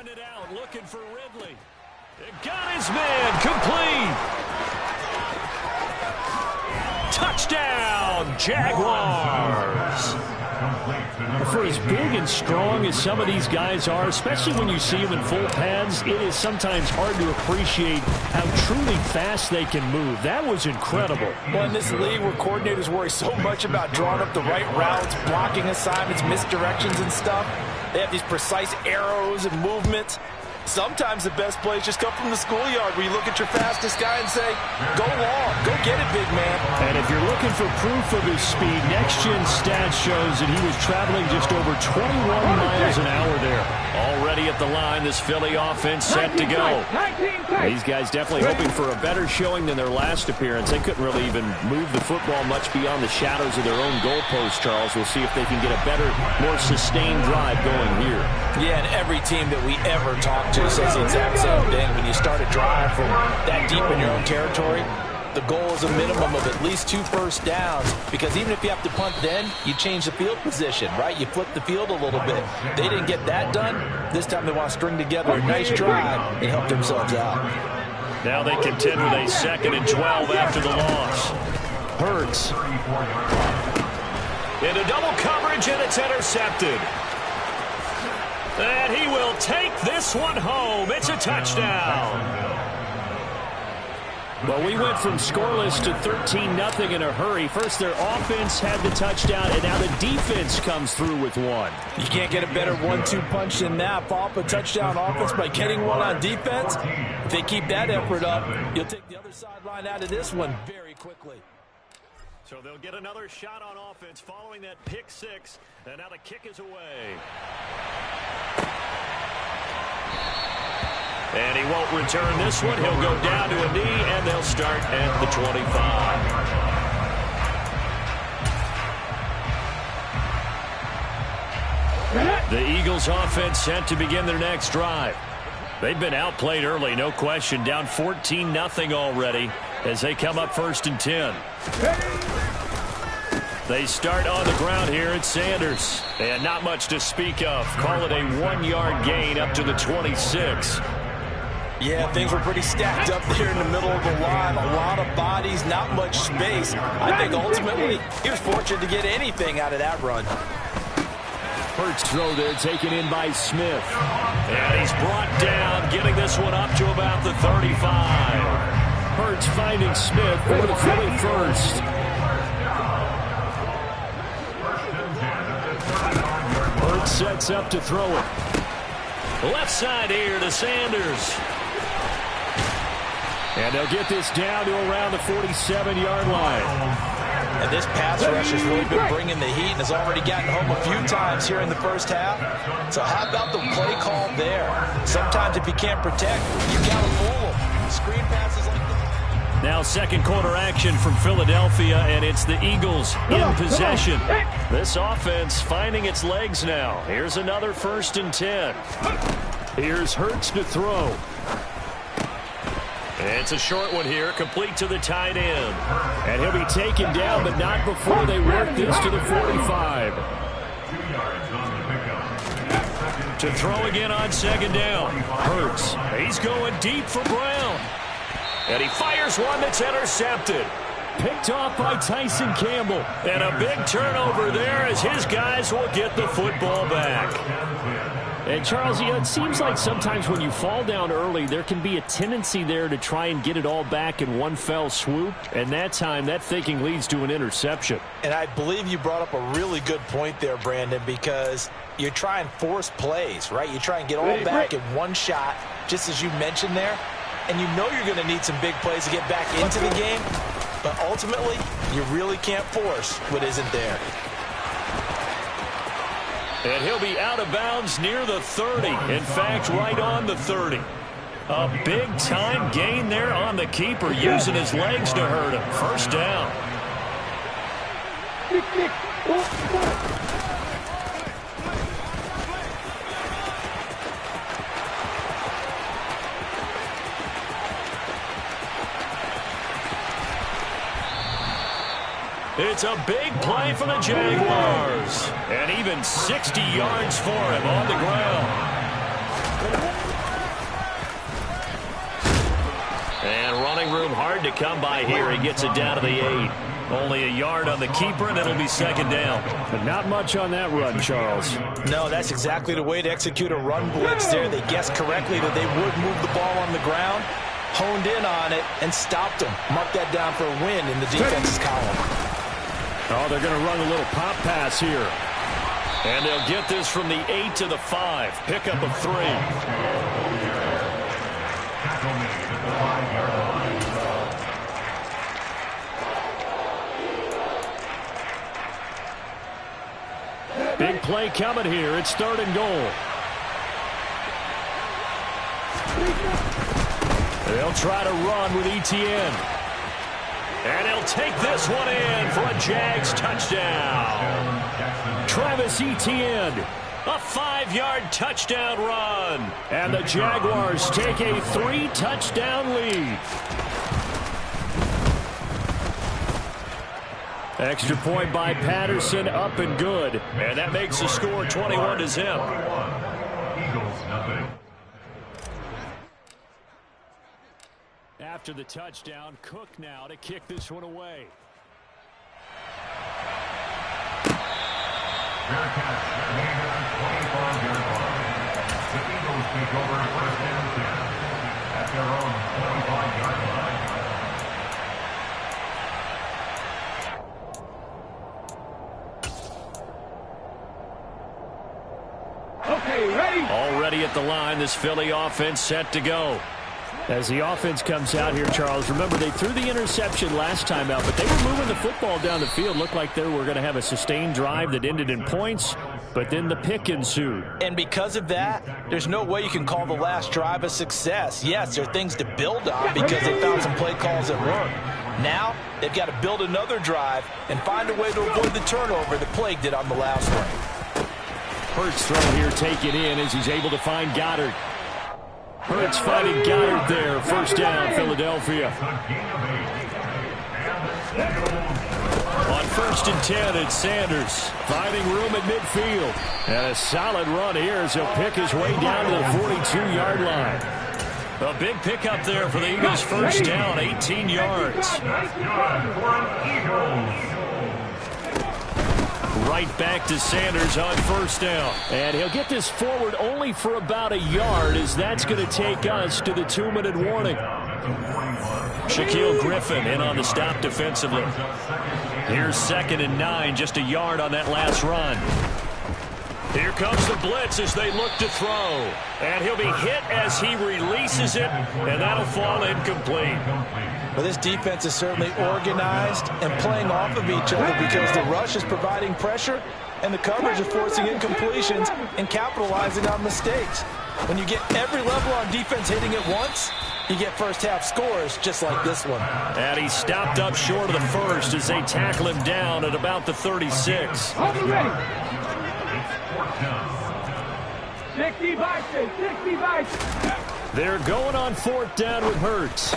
airing it out, looking for Ridley. Got his man, complete. Touchdown, Jaguars. For as big and strong as some of these guys are, especially when you see them in full pads, it is sometimes hard to appreciate how truly fast they can move. That was incredible. Well, in this league where coordinators worry so much about drawing up the right routes, blocking assignments, misdirections and stuff, they have these precise arrows and movements. Sometimes the best plays just come from the schoolyard where you look at your fastest guy and say, go long, go get it, big man. And if you're looking for proof of his speed, Next Gen Stats shows that he was traveling just over 21 miles an hour there. Already at the line, this Philly offense set to go. These guys definitely hoping for a better showing than their last appearance. They couldn't really even move the football much beyond the shadows of their own goalpost, Charles. We'll see if they can get a better, more sustained drive going here. Yeah, and every team that we ever talk to says the exact same thing. When you start a drive from that deep in your own territory, the goal is a minimum of at least 2 first downs, because even if you have to punt then, you change the field position, right? You flip the field a little bit. They didn't get that done. This time they want to string together a nice drive and help themselves out. Now they contend with a 2nd and 12 after the loss. Hurts. Into double coverage, and it's intercepted. And he will take this one home. It's a touchdown. Well, we went from scoreless to 13-0 in a hurry. First, their offense had the touchdown, and now the defense comes through with one. You can't get a better 1-2 punch than that. Follow up a touchdown offense by getting one on defense. If they keep that effort up, you'll take the other sideline out of this one very quickly. So they'll get another shot on offense following that pick 6, and now the kick is away. And he won't return this one. He'll go down to a knee, and they'll start at the 25. The Eagles offense set to begin their next drive. They've been outplayed early, no question. Down 14-0 already as they come up 1st and 10. They start on the ground here at Sanders. And not much to speak of. Call it a 1-yard gain up to the 26. Yeah, things were pretty stacked up there in the middle of the line. A lot of bodies, not much space. I think ultimately he was fortunate to get anything out of that run. Hurts throw there taken in by Smith. And he's brought down, getting this one up to about the 35. Hurts finding Smith for the Philly first. Hurts sets up to throw it. Left side here to Sanders. And they'll get this down to around the 47-yard line. And this pass rush has really been bringing the heat and has already gotten home a few times here in the first half. So how about the play call there? Sometimes if you can't protect, you got to fool them. Screen passes like that. Now second quarter action from Philadelphia, and it's the Eagles in possession. This offense finding its legs now. Here's another 1st and 10. Here's Hurts to throw. It's a short one here, complete to the tight end. And he'll be taken down, but not before they work this to the 45. To throw again on 2nd down. Hurts. He's going deep for Brown. And he fires one that's intercepted. Picked off by Tyson Campbell. And a big turnover there as his guys will get the football back. And, Charles, you know, it seems like sometimes when you fall down early, there can be a tendency there to try and get it all back in one fell swoop. And that time, that thinking leads to an interception. And I believe you brought up a really good point there, Brandon, because you try and force plays, right? You try and get all back in one shot, just as you mentioned there. And you know you're going to need some big plays to get back into the game. But ultimately, you really can't force what isn't there. And he'll be out of bounds near the 30. In fact, right on the 30. A big-time gain there on the keeper, using his legs to hurt him. 1st down. It's a big play for the Jaguars. And even 60 yards for him on the ground. come by here. He gets it down to the 8. Only a yard on the keeper, and it'll be second down. But not much on that run, Charles. No, that's exactly the way to execute a run blitz there. They guessed correctly that they would move the ball on the ground, honed in on it, and stopped them. Mark that down for a win in the defense's column. Oh, they're going to run a little pop pass here. And they'll get this from the 8 to the 5. Pickup of 3. Big play coming here. It's 3rd and goal. They'll try to run with Etienne. And he'll take this one in for a Jags touchdown. Travis Etienne, a 5-yard touchdown run. And the Jaguars take a 3-touchdown lead. Extra point by Patterson, up and good. And that makes the score 21-0. After the touchdown, Cook now to kick this one away. Bearcats remain on 25-yard line. The Eagles take over 1st and 10 at their own 25-yard line. Okay, ready. Already at the line, this Philly offense set to go. As the offense comes out here, Charles, remember they threw the interception last time out, but they were moving the football down the field. Looked like they were going to have a sustained drive that ended in points, but then the pick ensued. And because of that, there's no way you can call the last drive a success. Yes, there are things to build on because they found some play calls that work. Now, they've got to build another drive and find a way to avoid the turnover that plagued it on the last one. Hurts throw here taken in as he's able to find Goddard. Hurts finding Goddard there. 1st down, Philadelphia. On 1st and 10, it's Sanders finding room at midfield. And a solid run here as he'll pick his way down to the 42-yard line. A big pickup there for the Eagles' 1st down, 18 yards. Right back to Sanders on 1st down. And he'll get this forward only for about a yard, as that's going to take us to the 2-minute warning. Shaquille Griffin in on the stop defensively. Here's 2nd and 9, just a yard on that last run. Here comes the blitz as they look to throw. And he'll be hit as he releases it, and that'll fall incomplete. But this defense is certainly organized and playing off of each other because the rush is providing pressure and the coverage is forcing incompletions and capitalizing on mistakes. When you get every level on defense hitting at once, you get first-half scores just like this one. And he stopped up short of the first as they tackle him down at about the 36. 60 by 60. They're going on 4th down with Hurts.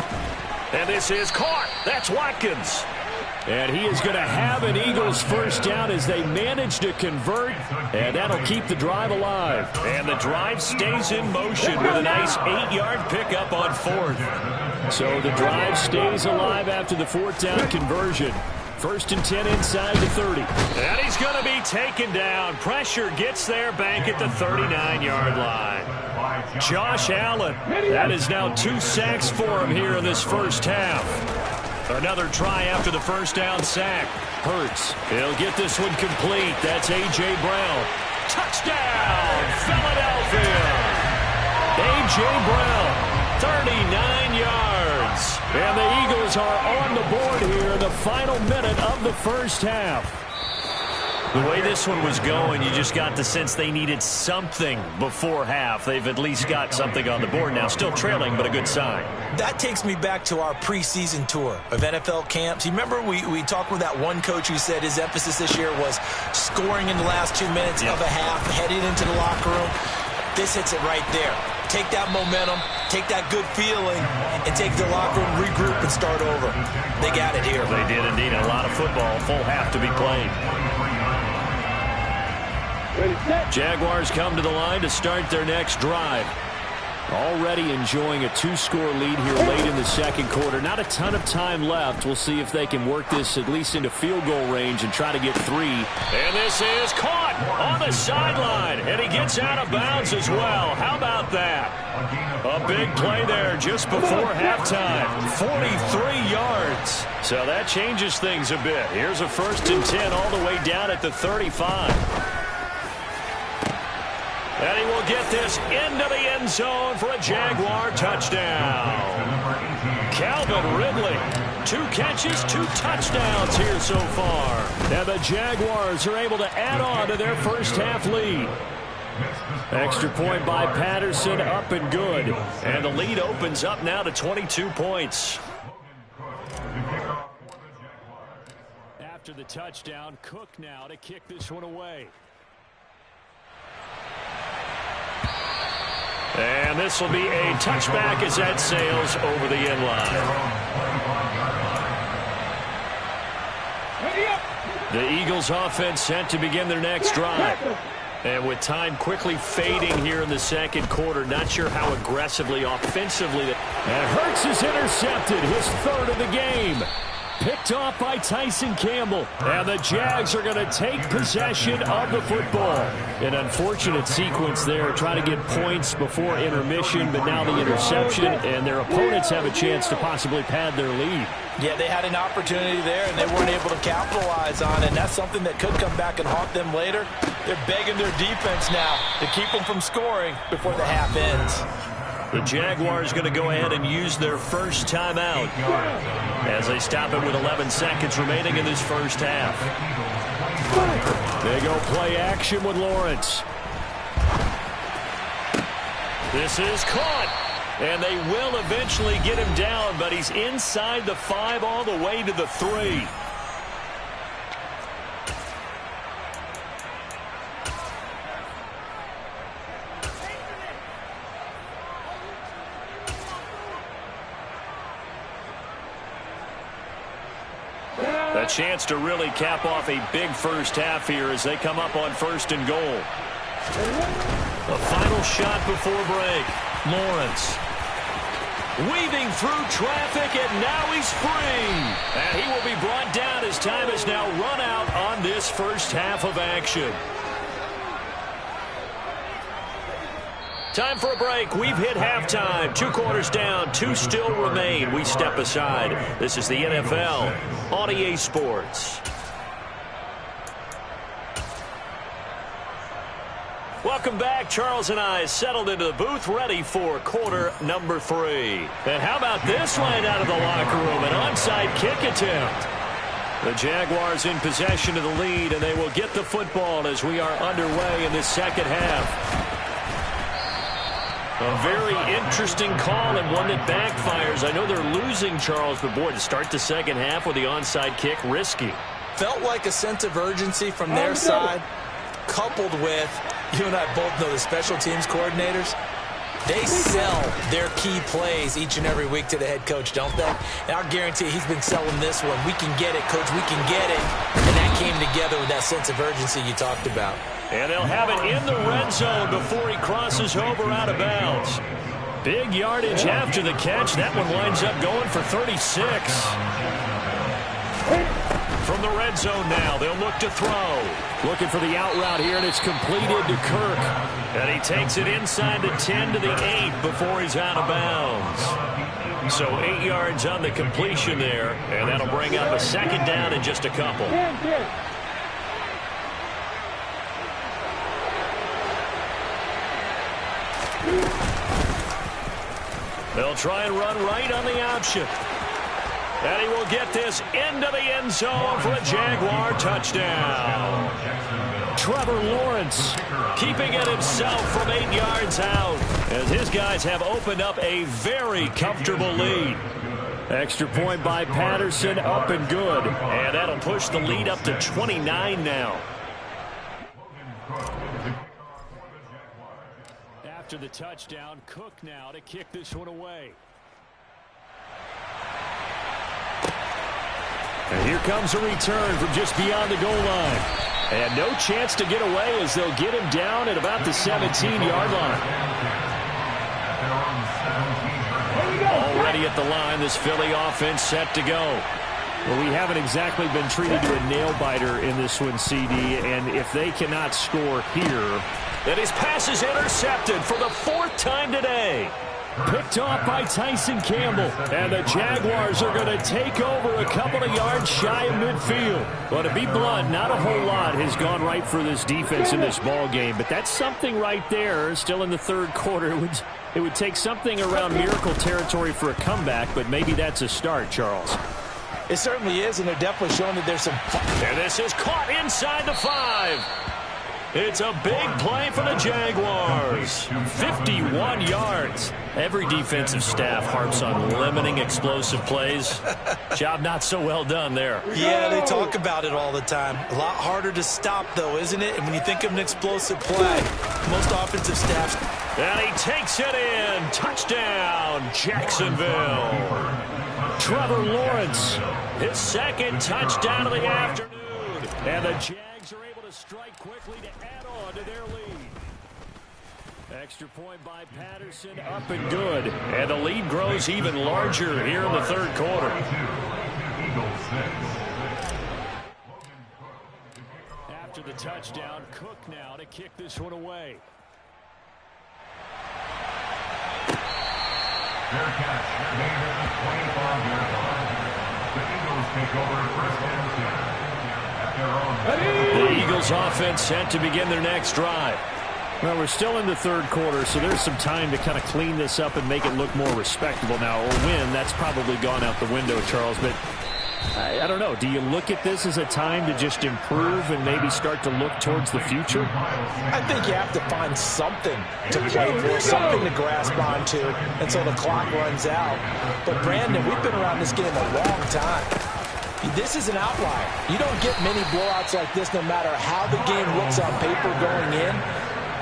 And this is caught. That's Watkins. And he is going to have an Eagles 1st down as they manage to convert, and that'll keep the drive alive. And the drive stays in motion with a nice 8-yard pickup on 4th. So the drive stays alive after the 4th down conversion. 1st and 10 inside the 30. And he's going to be taken down. Pressure gets there back at the 39-yard line. Josh Allen, that is now 2 sacks for him here in this 1st half. Another try after the 1st down sack. Hurts, he'll get this one complete. That's A.J. Brown. Touchdown, Philadelphia. A.J. Brown, 39 yards. And the Eagles are on the board here in the final minute of the 1st half. The way this one was going, you just got the sense they needed something before half. They've at least got something on the board now. Still trailing, but a good sign. That takes me back to our preseason tour of NFL camps. You remember we talked with that one coach who said his emphasis this year was scoring in the last 2 minutes of a half, heading into the locker room. This hits it right there. Take that momentum, take that good feeling, and take the locker room, regroup, and start over. They got it here. They did indeed. A lot of football, full half to be played. Jaguars come to the line to start their next drive. Already enjoying a 2-score lead here late in the second quarter. Not a ton of time left. We'll see if they can work this at least into field goal range and try to get 3. And this is caught on the sideline. And he gets out of bounds as well. How about that? A big play there just before halftime. 43 yards. So that changes things a bit. Here's a 1st and 10 all the way down at the 35. And he will get this into the end zone for a Jaguar touchdown. Calvin Ridley, 2 catches, 2 touchdowns here so far. And the Jaguars are able to add on to their first half lead. Extra point by Patterson, up and good. And the lead opens up now to 22 points. After the touchdown, Cook now to kick this one away. And this will be a touchback as that sails over the end line. The Eagles offense set to begin their next drive. And with time quickly fading here in the second quarter, not sure how aggressively, offensively. And Hurts is intercepted, his 3rd of the game. Picked off by Tyson Campbell. And the Jags are going to take possession of the football. An unfortunate sequence there, trying to get points before intermission, but now the interception, and their opponents have a chance to possibly pad their lead. Yeah, they had an opportunity there, and they weren't able to capitalize on it, and that's something that could come back and haunt them later. They're begging their defense now to keep them from scoring before the half ends. The Jaguars going to go ahead and use their first timeout as they stop it with 11 seconds remaining in this first half. They go play action with Lawrence. This is caught. And they will eventually get him down, but he's inside the 5 all the way to the 3. A chance to really cap off a big first half here as they come up on 1st and goal. The final shot before break. Lawrence weaving through traffic, and now he's free. And he will be brought down as time has now run out on this first half of action. Time for a break. We've hit halftime. 2 quarters down. 2 still remain. We step aside. This is the NFL on EA Sports. Welcome back. Charles and I settled into the booth, ready for quarter number 3. And how about this line out of the locker room? An onside kick attempt. The Jaguars in possession of the lead, and they will get the football as we are underway in this second half. A very interesting call and one that backfires. I know they're losing, Charles, but boy, to start the second half with the onside kick, risky. Felt like a sense of urgency from their side, coupled with, you and I both know the special teams coordinators, they sell their key plays each and every week to the head coach, don't they? And I'll guarantee he's been selling this one. We can get it, coach, we can get it. And that came together with that sense of urgency you talked about. And they'll have it in the red zone before he crosses over out of bounds. Big yardage after the catch. That one winds up going for 36. From the red zone now, they'll look to throw. Looking for the out route here, and it's completed to Kirk. And he takes it inside the 10 to the 8 before he's out of bounds. So 8 yards on the completion there, and that'll bring up a second down in just a couple. They'll try and run right on the option. And he will get this into the end zone for a Jaguar touchdown. Trevor Lawrence keeping it himself from 8 yards out as his guys have opened up a very comfortable lead. Extra point by Patterson, up and good. And that'll push the lead up to 29 now. After the touchdown, Cook now to kick this one away. And here comes a return from just beyond the goal line. And no chance to get away as they'll get him down at about the 17-yard line. the line. This Philly offense set to go. Well, we haven't exactly been treated to a nail-biter in this one, CD, and if they cannot score here... And his pass is intercepted for the 4th time today. Picked off by Tyson Campbell. And the Jaguars are going to take over a couple of yards shy of midfield. Well, to be blunt, not a whole lot has gone right for this defense in this ball game. But that's something right there. Still in the 3rd quarter. It would take something around miracle territory for a comeback, but maybe that's a start, Charles. It certainly is, and they're definitely showing that there's some... And this is caught inside the 5. It's a big play for the Jaguars. 51 yards. Every defensive staff harps on limiting explosive plays. Job not so well done there. Yeah, they talk about it all the time. A lot harder to stop, though, isn't it? And when you think of an explosive play, most offensive staffs... And he takes it in. Touchdown, Jacksonville. Trevor Lawrence, his 2nd touchdown of the afternoon. And the Jags are able to strike quickly to add on to their lead. Extra point by Patterson, up and good. And the lead grows even larger here in the 3rd quarter. After the touchdown, Cook now to kick this one away. Fair catch. Gain of 25-yard line. The Eagles take over 1st and 10 at their own. The Eagles offense set to begin their next drive. Well, we're still in the 3rd quarter, so there's some time to kind of clean this up and make it look more respectable now. Or win, that's probably gone out the window, Charles. But I don't know. Do you look at this as a time to just improve and maybe start to look towards the future? I think you have to find something to play for, something to grasp onto until the clock runs out. But, Brandon, we've been around this game a long time. This is an outlier. You don't get many blowouts like this no matter how the game looks on paper going in.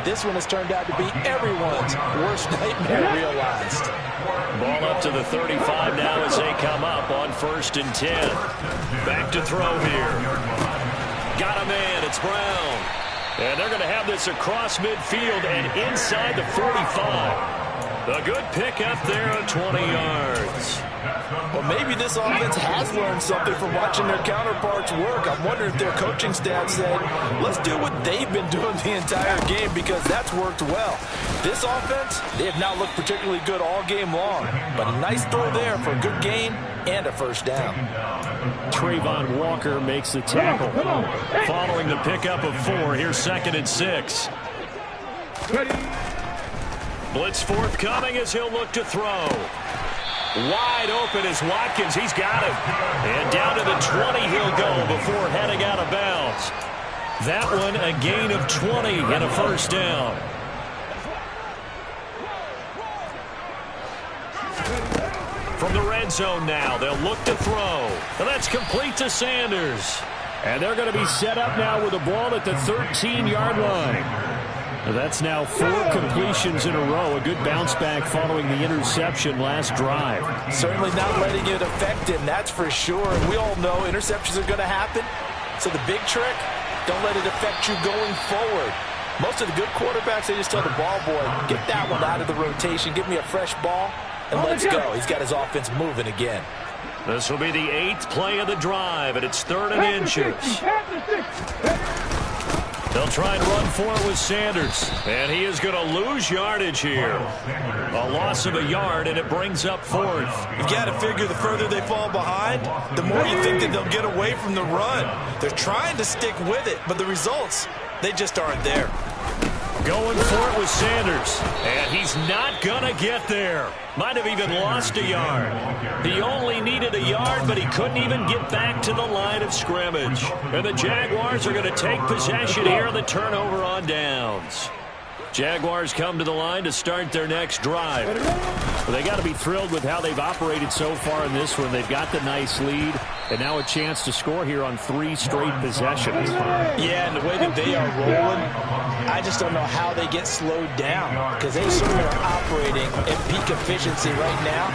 This one has turned out to be everyone's worst nightmare realized. Ball up to the 35 now as they come up on 1st and 10. Back to throw here. Got a man. It's Brown. And they're going to have this across midfield and inside the 45. A good pick up there on 20 yards. Well, maybe this offense has learned something from watching their counterparts work. I'm wondering if their coaching staff said, let's do what they've been doing the entire game because that's worked well. This offense, they have not looked particularly good all game long. But a nice throw there for a good gain and a 1st down. Trayvon Walker makes the tackle. Following the pickup of 4, here's 2nd and 6. Blitz forthcoming as he'll look to throw. Wide open is Watkins. He's got it. And down to the 20 he'll go before heading out of bounds. That one a gain of 20 and a 1st down. From the red zone now, they'll look to throw. And that's complete to Sanders. And they're going to be set up now with the ball at the 13-yard line. That's now 4 completions in a row. A good bounce back following the interception last drive. Certainly not letting it affect him, that's for sure. And we all know interceptions are going to happen. So the big trick, don't let it affect you going forward. Most of the good quarterbacks, they just tell the ball boy, get that one out of the rotation, give me a fresh ball, and let's go. He's got his offense moving again. This will be the 8th play of the drive, and it's 3rd and inches. They'll try and run for it with Sanders. And he is going to lose yardage here. A loss of a yard, and it brings up 4th. You've got to figure the further they fall behind, the more you think that they'll get away from the run. They're trying to stick with it, but the results, they just aren't there. Going for it with Sanders. And he's not going to get there. Might have even lost a yard. He only needed a yard, but he couldn't even get back to the line of scrimmage. And the Jaguars are going to take possession here on the turnover on downs. Jaguars come to the line to start their next drive. Well, they got to be thrilled with how they've operated so far in this one. They've got the nice lead, and now a chance to score here on 3 straight possessions. Yeah, and the way that they are rolling, I just don't know how they get slowed down because they certainly are operating at peak efficiency right now.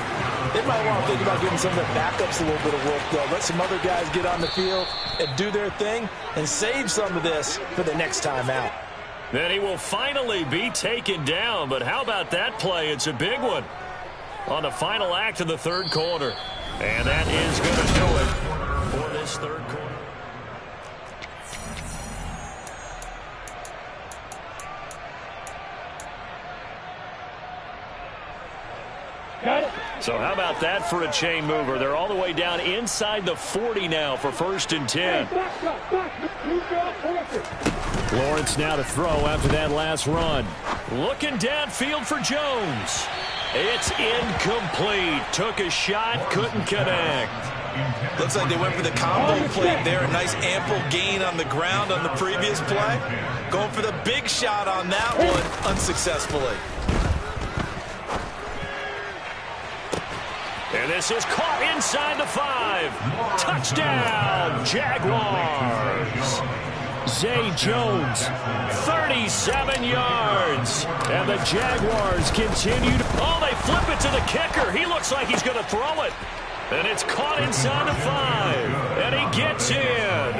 They might want to think about giving some of their backups a little bit of work, though. Let some other guys get on the field and do their thing and save some of this for the next time out. Then he will finally be taken down, but how about that play? It's a big one. on the final act of the third quarter. And that is going to do it for this third quarter. So how about that for a chain mover? They're all the way down inside the 40 now for 1st and 10. Lawrence now to throw after that last run. Looking downfield for Jones. It's incomplete. Took a shot, couldn't connect. Looks like they went for the combo play there. A nice ample gain on the ground on the previous play. Going for the big shot on that one unsuccessfully. And this is caught inside the 5. Touchdown, Jaguars. Zay Jones, 37 yards. And the Jaguars continue to... Oh, they flip it to the kicker. He looks like he's going to throw it. And it's caught inside the 5. And he gets in.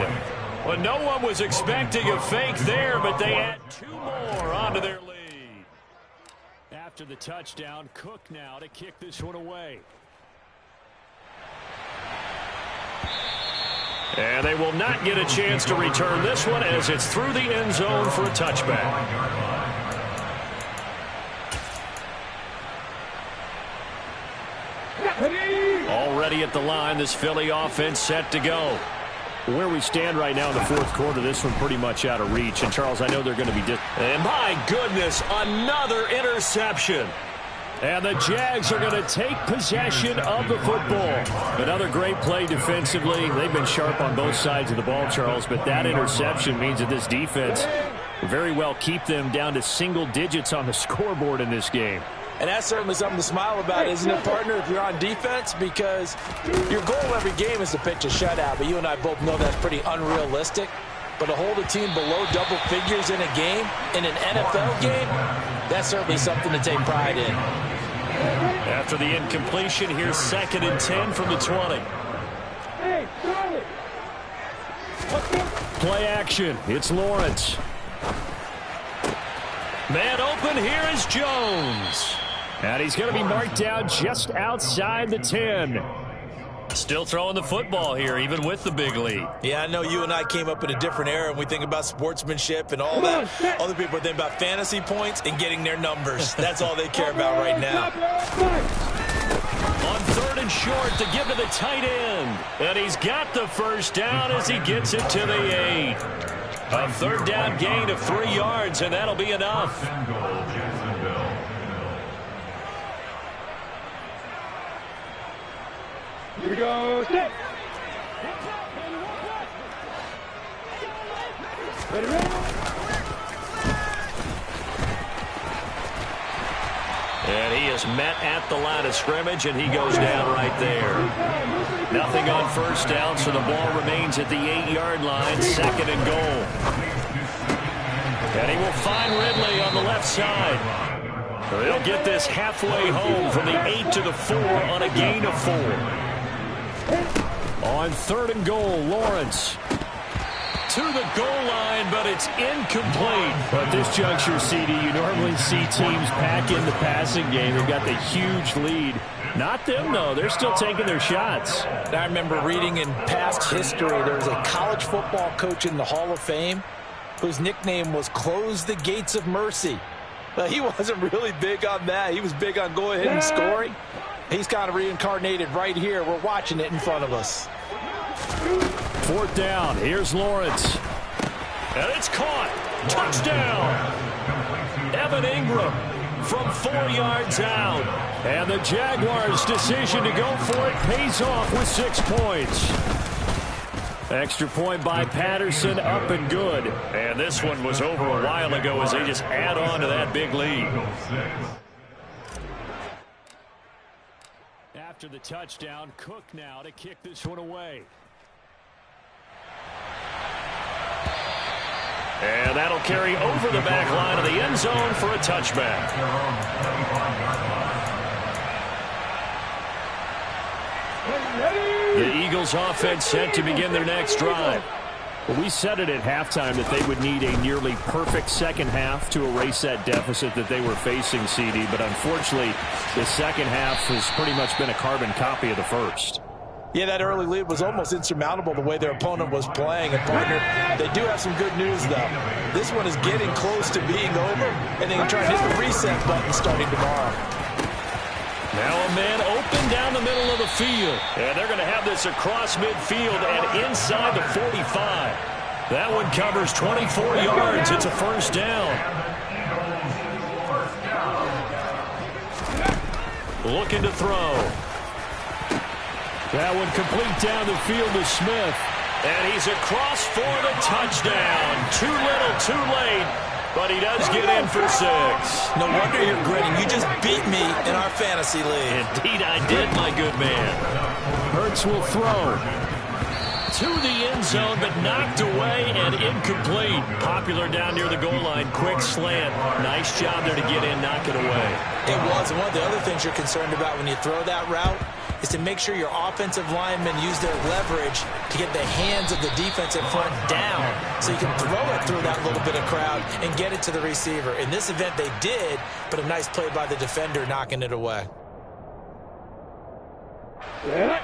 Well, no one was expecting a fake there, but they add 2 more onto their lead. After the touchdown, Cook now to kick this one away. And they will not get a chance to return this one as it's through the end zone for a touchback. Already at the line, this Philly offense set to go. Where we stand right now in the fourth quarter, this one pretty much out of reach. And, Charles, I know they're going to be... And my goodness, another interception. And the Jags are going to take possession of the football. Another great play defensively. They've been sharp on both sides of the ball, Charles, but that interception means that this defense will very well keep them down to single digits on the scoreboard in this game. And that's certainly something to smile about, isn't it, partner, if you're on defense? Because your goal every game is to pitch a shutout, but you and I both know that's pretty unrealistic. But to hold a team below double figures in a game, in an NFL game, that's certainly something to take pride in. After the incompletion, here's 2nd and 10 from the 20. Play action. It's Lawrence. Man open, here is Jones. And he's going to be marked down just outside the 10. Still throwing the football here, even with the big lead. Yeah, I know you and I came up in a different era, and we think about sportsmanship and all that. Other people are thinking about fantasy points and getting their numbers. That's all they care about right now. On 3rd and short to give to the tight end. And he's got the first down as he gets it to the 8. A 3rd down gain of 3 yards, and that'll be enough. Here we go. Step. Ready, ready. And he is met at the line of scrimmage, and he goes down right there. Nothing on first down, so the ball remains at the 8-yard line, 2nd and goal. And he will find Ridley on the left side. He'll get this halfway home from the 8 to the 4 on a gain of 4. On 3rd and goal, Lawrence. To the goal line, but it's incomplete. At this juncture, CD, you normally see teams pack in the passing game. They've got the huge lead. Not them, though. They're still taking their shots. I remember reading in past history, there was a college football coach in the Hall of Fame whose nickname was Close the Gates of Mercy. But he wasn't really big on that. He was big on going ahead and scoring. He's kind of reincarnated right here. We're watching it in front of us. 4th down. Here's Lawrence. And it's caught. Touchdown. Evan Ingram from 4 yards out. And the Jaguars' decision to go for it pays off with 6 points. Extra point by Patterson, up and good. And this one was over a while ago as they just add on to that big lead. After the touchdown, Cook now to kick this one away. And that'll carry over the back line of the end zone for a touchback. The Eagles offense set to begin their next drive. Well, we said it at halftime that they would need a nearly perfect second half to erase that deficit that they were facing, CD. But unfortunately, the second half has pretty much been a carbon copy of the first. Yeah, that early lead was almost insurmountable the way their opponent was playing. And, partner, they do have some good news, though. This one is getting close to being over, and they can try to hit the reset button starting tomorrow. Now a man open down the middle of the field. And they're going to have this across midfield and inside the 45. That one covers 24 yards. It's a first down. Looking to throw. That one complete down the field to Smith. And he's across for the touchdown. Too little, too late. But he does get in for 6. No wonder you're grinning. You just beat me in our fantasy league. Indeed I did, my good man. Hurts will throw. To the end zone, but knocked away and incomplete. Popular down near the goal line. Quick slant. Nice job there to get in, knock it away. It was. And one of the other things you're concerned about when you throw that route is to make sure your offensive linemen use their leverage to get the hands of the defensive front down so you can throw it through that little bit of crowd and get it to the receiver. In this event, they did, but a nice play by the defender knocking it away. Yeah.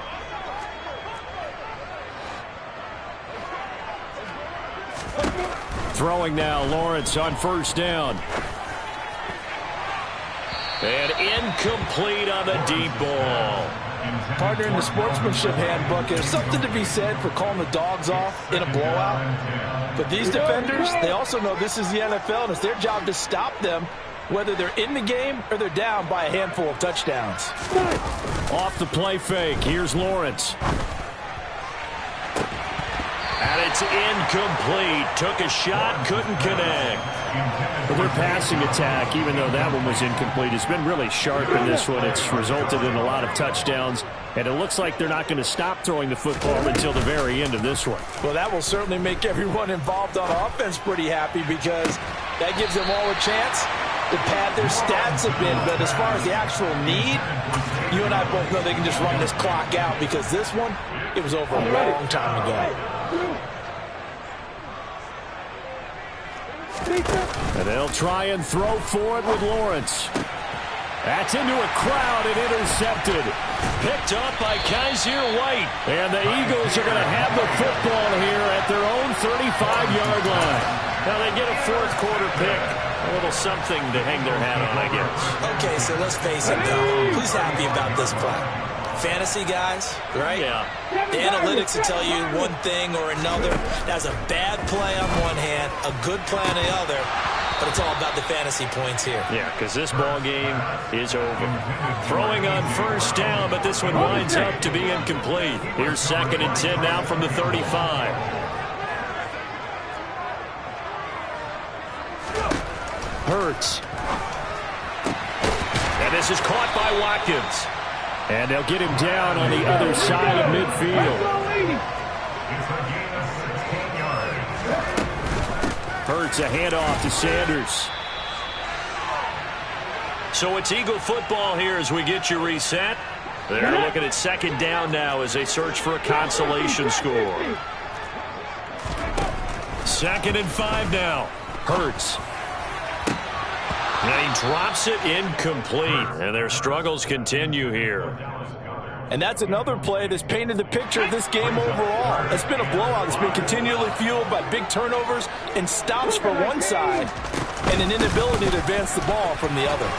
Throwing now, Lawrence on first down. And incomplete on the deep ball. Partner, in the sportsmanship handbook, there's something to be said for calling the dogs off in a blowout. But these defenders, they also know this is the NFL, and it's their job to stop them, whether they're in the game or they're down by a handful of touchdowns. Off the play fake, here's Lawrence. And it's incomplete. Took a shot, couldn't connect. But their passing attack, even though that one was incomplete, has been really sharp in this one. It's resulted in a lot of touchdowns, and it looks like they're not going to stop throwing the football until the very end of this one. Well, that will certainly make everyone involved on offense pretty happy because that gives them all a chance to pad their stats a bit. But as far as the actual need, you and I both know they can just run this clock out because this one, it was over a long time ago. And they'll try and throw for it with Lawrence. That's into a crowd and intercepted. Picked up by Kaiser White. And the Eagles are going to have the football here at their own 35-yard line. Now they get a fourth quarter pick. A little something to hang their hat on, I guess. Okay, so let's face it, though. Who's happy about this play? Fantasy guys, right? Yeah. The analytics will tell you one thing or another. That's a bad play on one hand, a good play on the other, but it's all about the fantasy points here. Yeah, because this ball game is over. Throwing on first down, but this one winds up to be incomplete. Here's 2nd and 10 now from the 35. Hurts. And this is caught by Watkins. And they'll get him down on the other side of midfield. Hurts a handoff to Sanders. So it's Eagle football here as we get you reset. They're looking at 2nd down now as they search for a consolation score. 2nd and 5 now. Hurts. And he drops it incomplete. And their struggles continue here. And that's another play that's painted the picture of this game overall. It's been a blowout. It's been continually fueled by big turnovers and stops for one side and an inability to advance the ball from the other.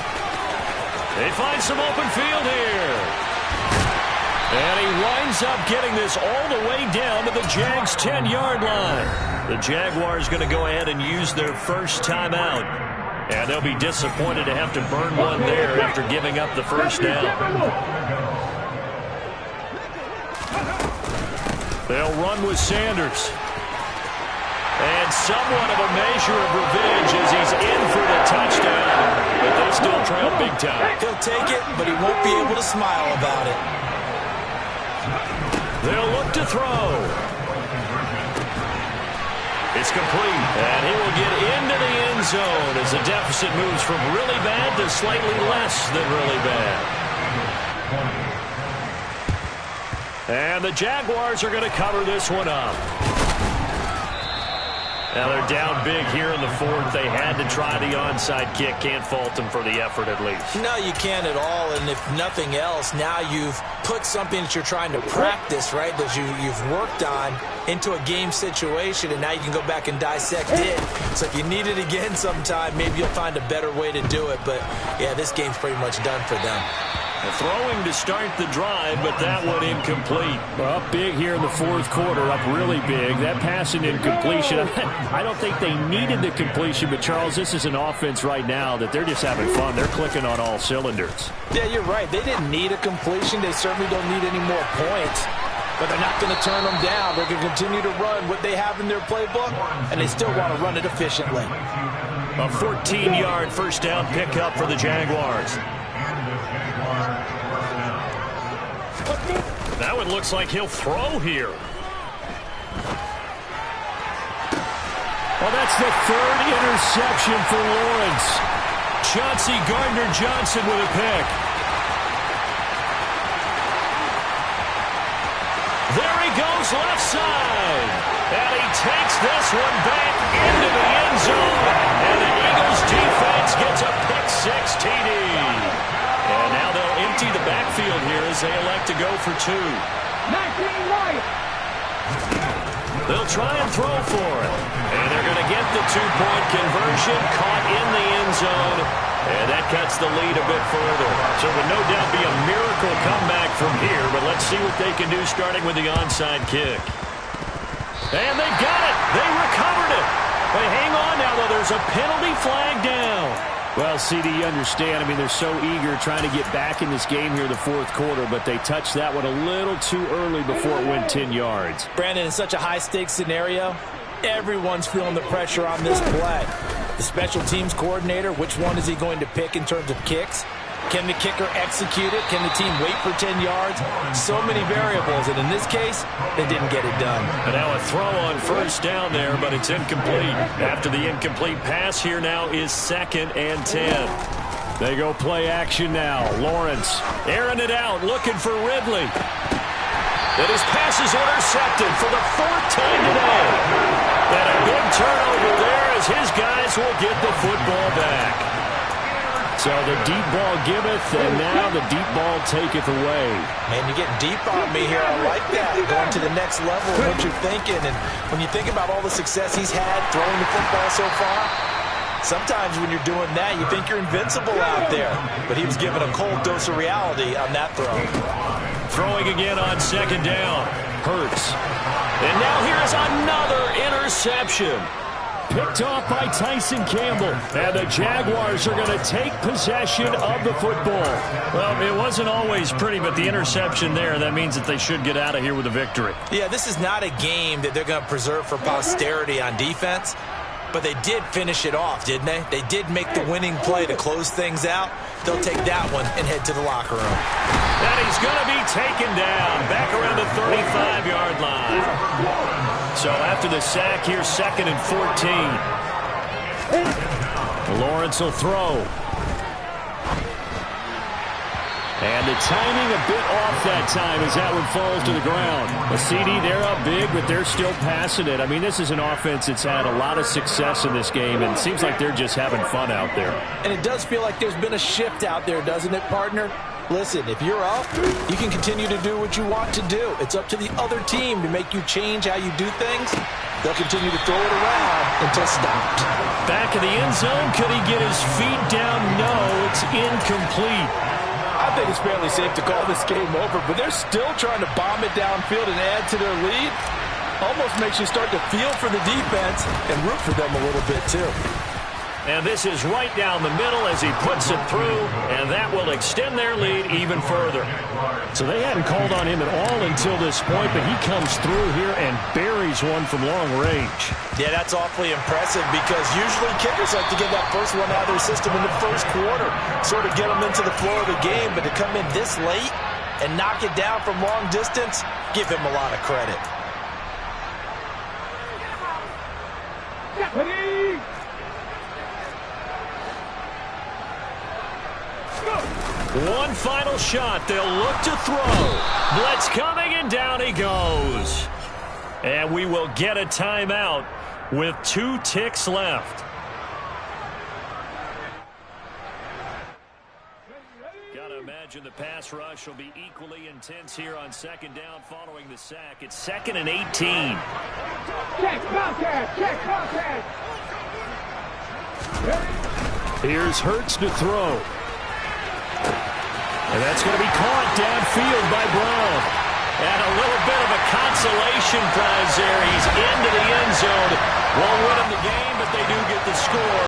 They find some open field here. And he winds up getting this all the way down to the Jags' 10-yard line. The Jaguars going to go ahead and use their first timeout. And they'll be disappointed to have to burn one there after giving up the first down. They'll run with Sanders. And somewhat of a measure of revenge as he's in for the touchdown. But they still trail big time. He'll take it, but he won't be able to smile about it. They'll look to throw. It's complete, and he will get into the end zone as the deficit moves from really bad to slightly less than really bad. And the Jaguars are going to cover this one up. Now they're down big here in the fourth. They had to try the onside kick. Can't fault them for the effort at least. No, you can't at all. And if nothing else, now you've put something that you're trying to practice, right, that you've worked on into a game situation, and now you can go back and dissect it. So if you need it again sometime, maybe you'll find a better way to do it. But, yeah, this game's pretty much done for them. Throwing to start the drive, but that one incomplete. Well, up big here in the fourth quarter, up really big. That pass and incompletion, I don't think they needed the completion, but, Charles, this is an offense right now that they're just having fun. They're clicking on all cylinders. Yeah, you're right. They didn't need a completion. They certainly don't need any more points. But they're not going to turn them down. They're going to continue to run what they have in their playbook, and they still want to run it efficiently. A 14-yard first down pickup for the Jaguars. That one looks like he'll throw here. Well, that's the third interception for Lawrence. Chauncey Gardner-Johnson with a pick. There he goes left side. And he takes this one back into the end zone. And the Eagles defense gets a pick-six TD. And now they'll empty the backfield here as they elect to go for two. 19 right. They'll try and throw for it. And they're going to get the two-point conversion caught in the end zone. And that cuts the lead a bit further. So it would no doubt be a miracle comeback from here. But let's see what they can do starting with the onside kick. And they've got it. They recovered it. But hang on now, though. There's a penalty flag down. Well, CD, you understand. I mean, they're so eager trying to get back in this game here in the fourth quarter, but they touched that one a little too early before it went 10 yards. Brandon, in such a high-stakes scenario, everyone's feeling the pressure on this play. The special teams coordinator, which one is he going to pick in terms of kicks? Can the kicker execute it? Can the team wait for 10 yards? So many variables, and in this case, they didn't get it done. And now a throw on first down there, but it's incomplete. After the incomplete pass, here now is 2nd and 10. They go play action now. Lawrence airing it out, looking for Ridley. And his pass is intercepted for the 4th time today. And a big turnover there as his guys will get the football back. So the deep ball giveth, and now the deep ball taketh away. Man, you're getting deep on me here. I like that. Going to the next level of what you're thinking. And when you think about all the success he's had throwing the football so far, sometimes when you're doing that, you think you're invincible out there. But he was given a cold dose of reality on that throw. Throwing again on 2nd down. Hurts. And now here's another interception. Picked off by Tyson Campbell. And the Jaguars are going to take possession of the football. Well, it wasn't always pretty, but the interception there, that means that they should get out of here with a victory. Yeah, this is not a game that they're going to preserve for posterity on defense. But they did finish it off, didn't they? They did make the winning play to close things out. They'll take that one and head to the locker room. And he's going to be taken down back around the 35-yard line. So after the sack, here's 2nd and 14. Lawrence will throw. And the timing a bit off that time as that one falls to the ground. The CD, they're up big, but they're still passing it. I mean, this is an offense that's had a lot of success in this game, and it seems like they're just having fun out there. And it does feel like there's been a shift out there, doesn't it, partner? Listen, if you're up, you can continue to do what you want to do. It's up to the other team to make you change how you do things. They'll continue to throw it around until stopped. Back in the end zone, could he get his feet down? No, it's incomplete. I think it's fairly safe to call this game over, but they're still trying to bomb it downfield and add to their lead. Almost makes you start to feel for the defense and root for them a little bit, too. And this is right down the middle as he puts it through, and that will extend their lead even further. So they hadn't called on him at all until this point, but he comes through here and buries one from long range. Yeah, that's awfully impressive because usually kickers like to get that first one out of their system in the first quarter, sort of get them into the flow of the game, but to come in this late and knock it down from long distance, give him a lot of credit. One final shot. They'll look to throw. Blitz coming, and down he goes. And we will get a timeout with 2 ticks left. Got to imagine the pass rush will be equally intense here on second down following the sack. It's 2nd and 18. Check contact! Check contact! Here's Hurts to throw. And that's going to be caught downfield by Brown. And a little bit of a consolation prize there. He's into the end zone. Won't win him the game, but they do get the score.